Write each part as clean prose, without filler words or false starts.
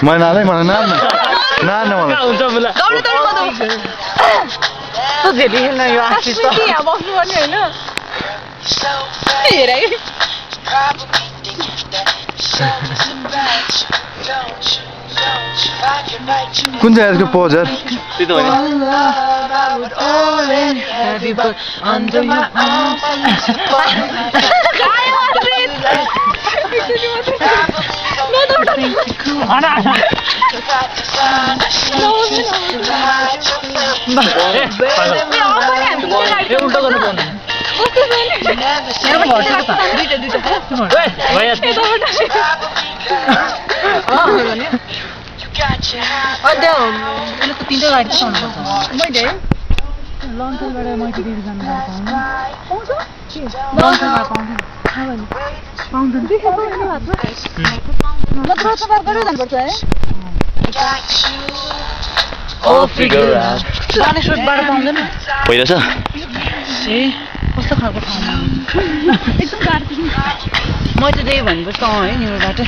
मलाई मलाई नाम हुन्छ मलाई यो आर्टिस्ट यहाँ बस्नु पर्ने होइन हेर कुन चाहिँ यसको पोजर त्यही त पहिला कस्तो खालको ठाउँमा म चाहिँ त्यही भनेपछि है निबाट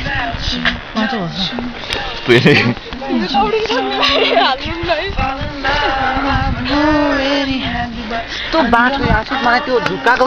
त्यो बाटो आएको मलाई त्यो झुक्काको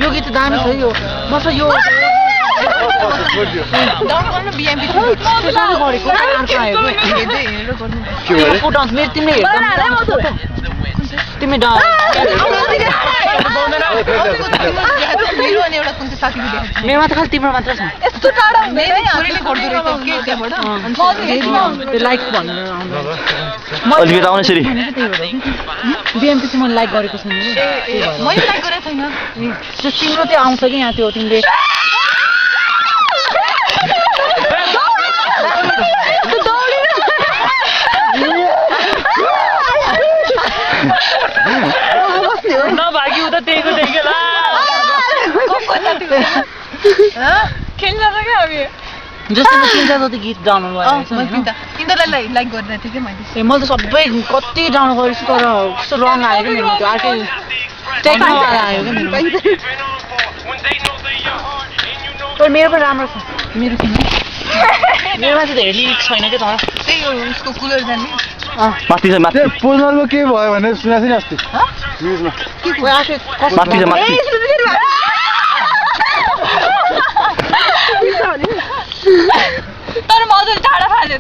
यो गीत दामी छ यो म यो तिमी मेरोमा त खालि तिम्रो मात्र छ लाइक अलिकति आउने सरी बिएमपी चाहिँ मैले लाइक गरेको छैन तिम्रो त्यो आउँछ कि यहाँ त्यो तिमीले नभागी उता त्यहीको त्यही जस्तो जति गीत डाउनलोड तिनीहरूलाई लाइक गरिरहेको थिएँ कि मैले ए मैले त सबै कति डाउनलोड गरेछु तर कस्तो रङ आयो कि मेरो त्यो अर्कै टेक्निकल आयो कि तर मेरो पनि राम्रो छ मेरो किन मेरोमा चाहिँ धेरै लिरिक्स छैन कि तर त्यही हो उसको कुलर जाने माथि छ माथि पोजरमा के भयो भने सुनेको थिएँ नि अस्ति न्युजमा माथि छ माथि तर मजले टाढा फाल्यो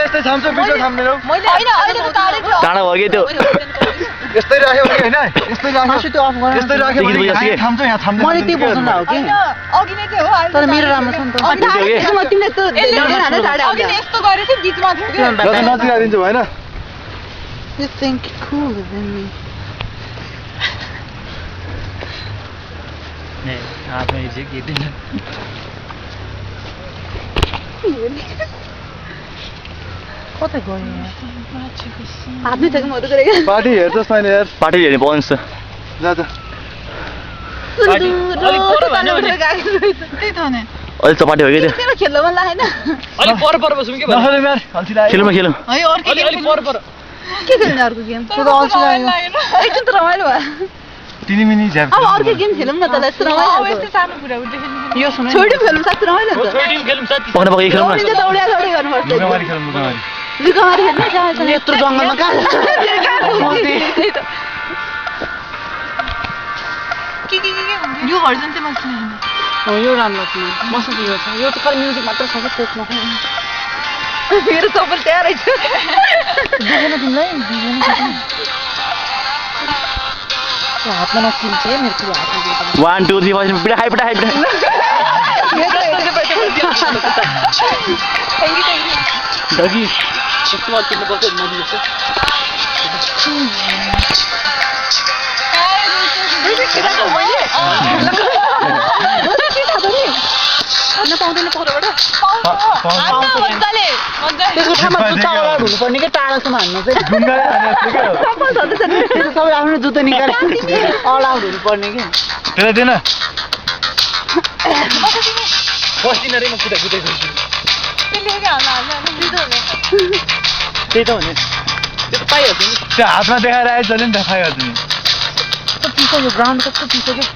यस्तै थाम्छ भिडियो थाम्दैन मैले हैन अहिले त टाढा भयो कि त्यो यस्तै राख्यो भने हैन यस्तै राख्यो त्यो अफ गर्न यस्तै राख्यो भने थाम्छ यहाँ थाम्दैन मैले त्यो बोल्न हो कि अघि नै थियो हो तर मेरो राम्रो छ नि त तिमीले त अघि नै यस्तो गरेछ गीतमा थियो कि जति नजिक आइदिन्छु भएन You think cooler than me. Nee, हातमा हिजो के दिन कता गयो यहाँ हातमै थियो कि म त गरेको पार्टी हेर्छस् मैले यार पार्टी हेर्ने पाउँछ जा जा त्यही त नि अहिले त पार्टी हो कि तेरो खेल्न मन लागेन अलि पर बसौँ के भन्नु नखेलौँ यार अल्छी लाग्यो खेलौँ खेलौँ है अर्को अलि पर के खेल्ने अर्को गेम त्यो त अल्छी लाग्यो एकछिन त रमाइलो भयो तिनी मिनी झ्याप अब अर्को गेम खेलौँ न त यस्तो रमाइलो यस्तो सानो कुरा उठ्दै यो सुन छोडिम खेलौँ साथी रमाइलो हुन्छ छोडिम खेलौँ साथी पक्न पक्कै खेलौँ न दौडी दौडी गर्नुपर्छ लुकामारी खेलौँ लुकामारी लुकामारी खेल्न चाहन्छ यत्रो जङ्गलमा कहाँ के यो भर्जन चाहिँ मलाई सुनाइदिनु हो यो राम्रो छ मसँग यो छ यो त खालि म्युजिक मात्र छ कि त्यसमा मेरो चप्पल त्यहाँ रहेछ दिँदैन तिमीलाई हातमा नकिन्छ है मेरो ठुलो हातमा 1 2 3 4 पिटा खाइ थ्याङ्क यू डगी यस्तो माल किन्नु पर्छ नदी जस्तो पाउँदैन परबाट त्यसको ठाउँमा जुत्ता अलाउड हुनुपर्ने क्या टाढासम्म हान्नु चाहिँ त्यो सबै आफ्नो जुत्ता निकालेर अलाउड हुनुपर्ने क्या दिएन बस्दिन रे म कुदा कुदै गर्छु त्यही त भने त्यो त पाइहाल्छ नि त्यो हातमा देखाएर आएछ नि त खाइहाल्छ नि कस्तो चिसो यो ग्राउन्ड कस्तो चिसो क्या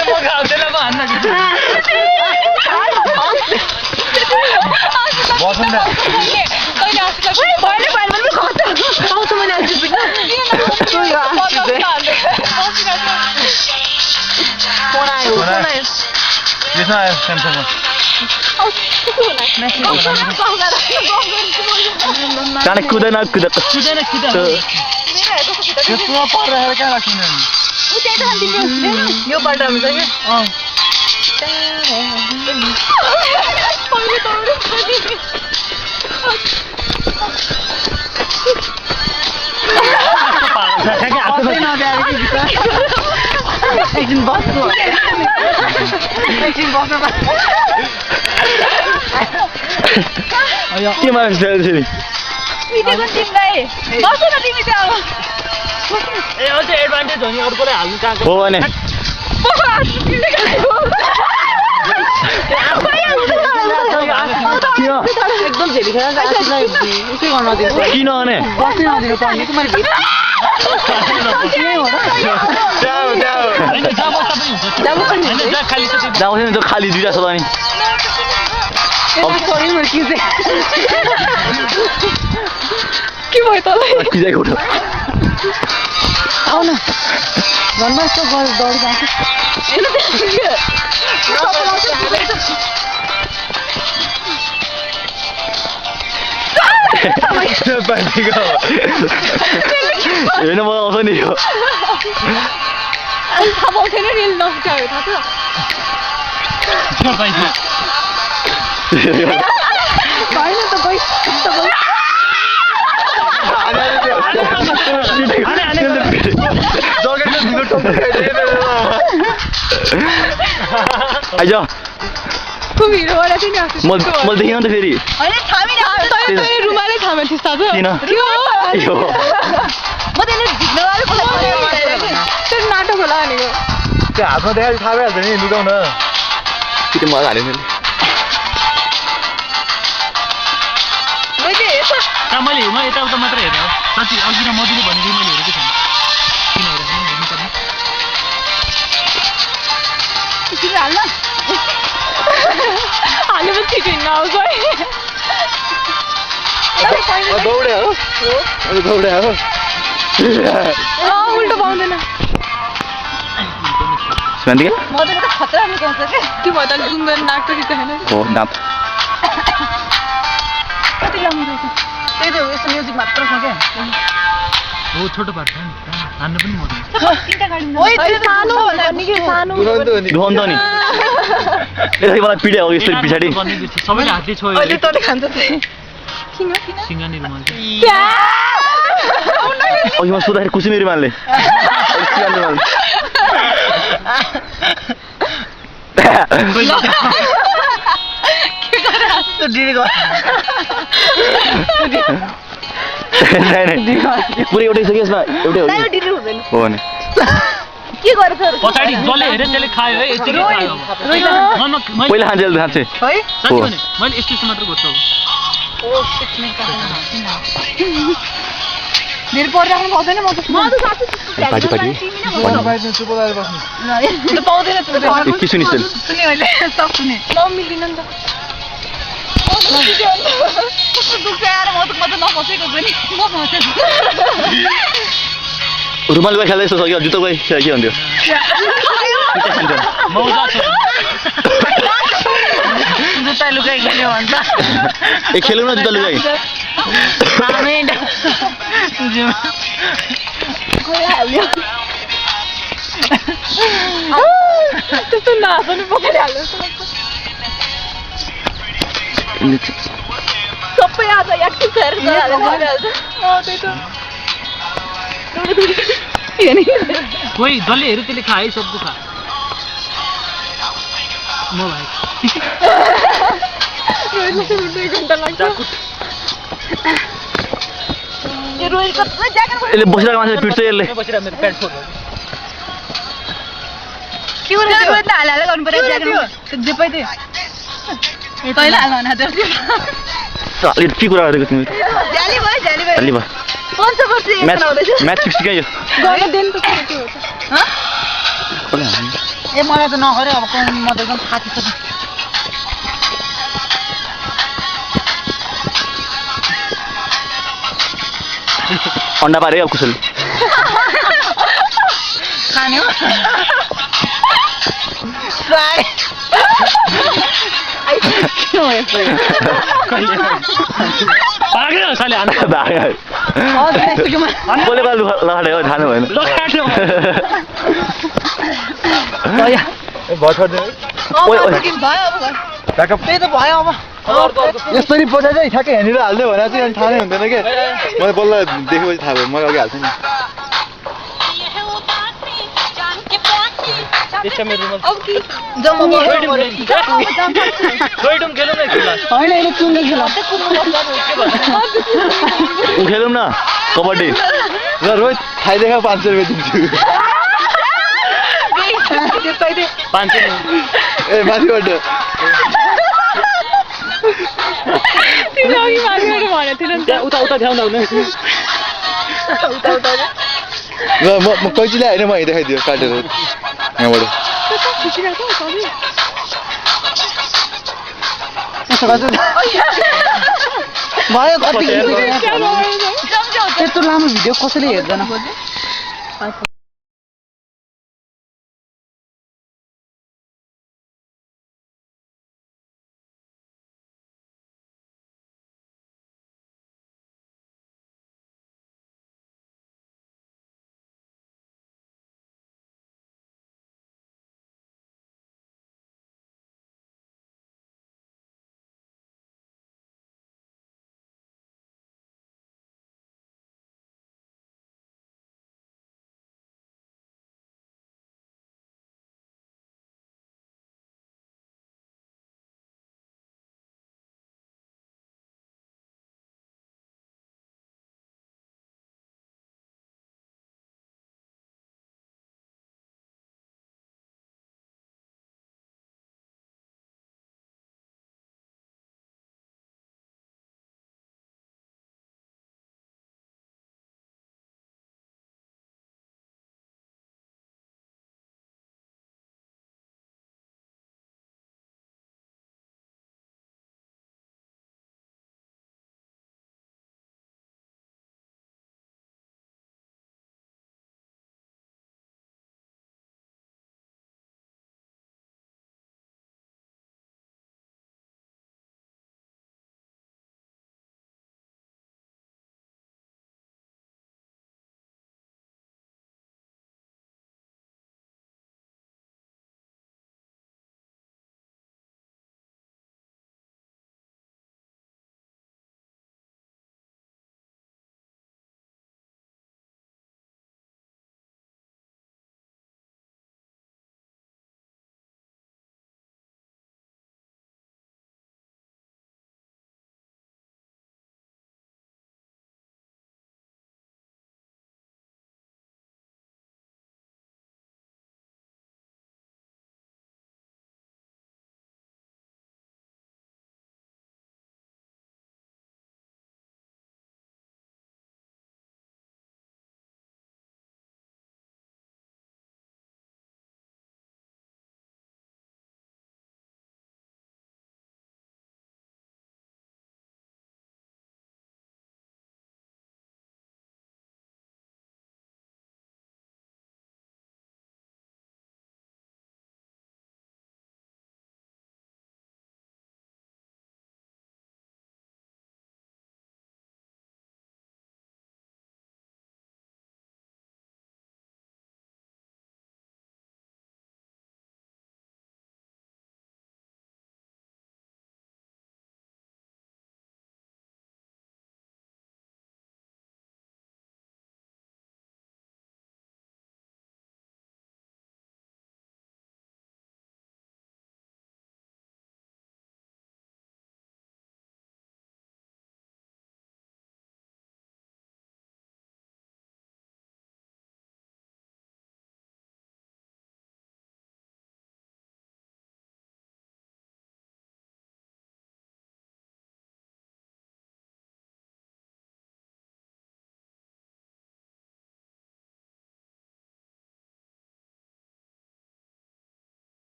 म खाउँदैन म हान्न बसौँ न त्यसमा आयो स्यामसङमा काने कुदैन कुदा कुदैन त्यसमा परिरहेर कहाँ राख्ने यो बाटो हुन्छ कि एकदिन बस्नु के मान्छ फेरि ए अझै एडभान्टेज हो नि अर्कोलाई हाल्नु चाहन्छ हो भने एकदम झेली खेर उसै गर्न नदिनु किन भने बस्नै नदिनु पर्ने कि मैले जाउँछ नि खाली दुईटा छ त नि के भयो तँलाई खिजाएको उठो आउ न घरमा यस्तो दौडी जान्छ होइन मलाई आउँछ नि यो थाहा पाउँथेन नि नफुटायो थाहा छ आइज खूब हिरोवाला थियो नि म देखिन त फेरि तैँले रुमालै थाहा थिइस् थाहा छ किन? त्यो यो त्यो नाटक होला भनेको त्यो हातमा देखाएर थाहा भइहाल्छ नि लुकाउन कि मलाई हाल्यो मैले मैले म यताउता मात्रै हेरेँ हो साँच्ची अघि र मधुले भनेको मैले हेरेको छैन किन हेर्नुपर्ने हालेपछि छिटो हिँड्न आउँछ दौडे हो दौडे हो उल्टो पाउँदैन सुन्दिके मजाले त खतरा निकाल्छ के त्यो भयो त डुङ्गर नाक त खिच्छ होइन हो दाँत कति राम्रो रहेछ त्यही त हो यस्तो म्युजिक मात्र छ क्या हो छोटो पार्छ नि हान्नु पनि मजा दुखाउनु त नि यसरी मलाई पिड्या हो यसरी पछाडि सबैले हातले छोयो अहिले तँले खान्छ चाहिँ सिङ्गानी रुमाल अघि म सोद्धाखेरि कुसुमे रुमालले पुरै एउटै छ कि यसमा एउटै हो भने के गरेछ पछाडि जसले हेऱ्यो त्यसले खायो है यतिकै खायो पहिला खान्छ अहिले खान्छ है साँच्ची भने मैले यस्तो यस्तो मात्र गर्छु मेरो परिराख्नु पाउँदैन म त पाउँदैन के सुनिस् तैँले? सुने मैले सब सुने म मिल्दिन नि त दुख्याएर म त नफसेको छु नि म फसेको रुमाल गए खेल्दै यस्तो छ कि जुत्ता गए के हुन्थ्यो मौजा छ जुत्ता लुकाइ खेल्यो भन्छ ए खेलौँ न जुत्ता लुगाई त्यस्तो नहाँसो नि पकाइहाल्नु सबै आज एक्टिभ गरेर भइहाल्छ त्यही त कोही जसले हेऱ्यो त्यसले खा है सबको खा म भाइ रोहितलाई 2 घण्टा लाग्छ यो रोहितको ज्याकेट यसले बसिरहेको मान्छेले पिट्छ यसले बसिरहेको मेरो प्यान्ट छोड्नु के गर्नु रोहितलाई हाल गर्नु पर्यो ज्याकेट जे पै त्यो पहिला हाल न त्यो अलि के कुरा गरेको तिमी जाली भयो अलि भयो 5 वर्ष म्याच 60 क्या यो गर्न दिन त के हो ह ए मलाई त नगरे अब कोही म त एकदम थाकी छु अन्डा पारे अब कुशल खाने हो फ्राई पाग्यो साले आना भाग्यो कसले कसले लगाएको थाहा भएन त्यही त भयो अब यसरी पछाडि चाहिँ ठ्याक्कै हेरेर हाल्दै भने चाहिँ अनि थाहा नै हुँदैन क्या मैले बल्ल देखेपछि थाहा भयो मैले अघि हाल्थेँ नि खेलौँ न कबड्डी ल रोहित खाइदेखा 500 रुपियाँ दिन्छु 500 ए माथिबाट उता उता ध्यान हुँदैन ल म कैँची ल्याएँ होइन म देखाइदियो काटेर यहाँबाट भयो कति त्यत्रो लामो भिडियो कसैले हेर्दैन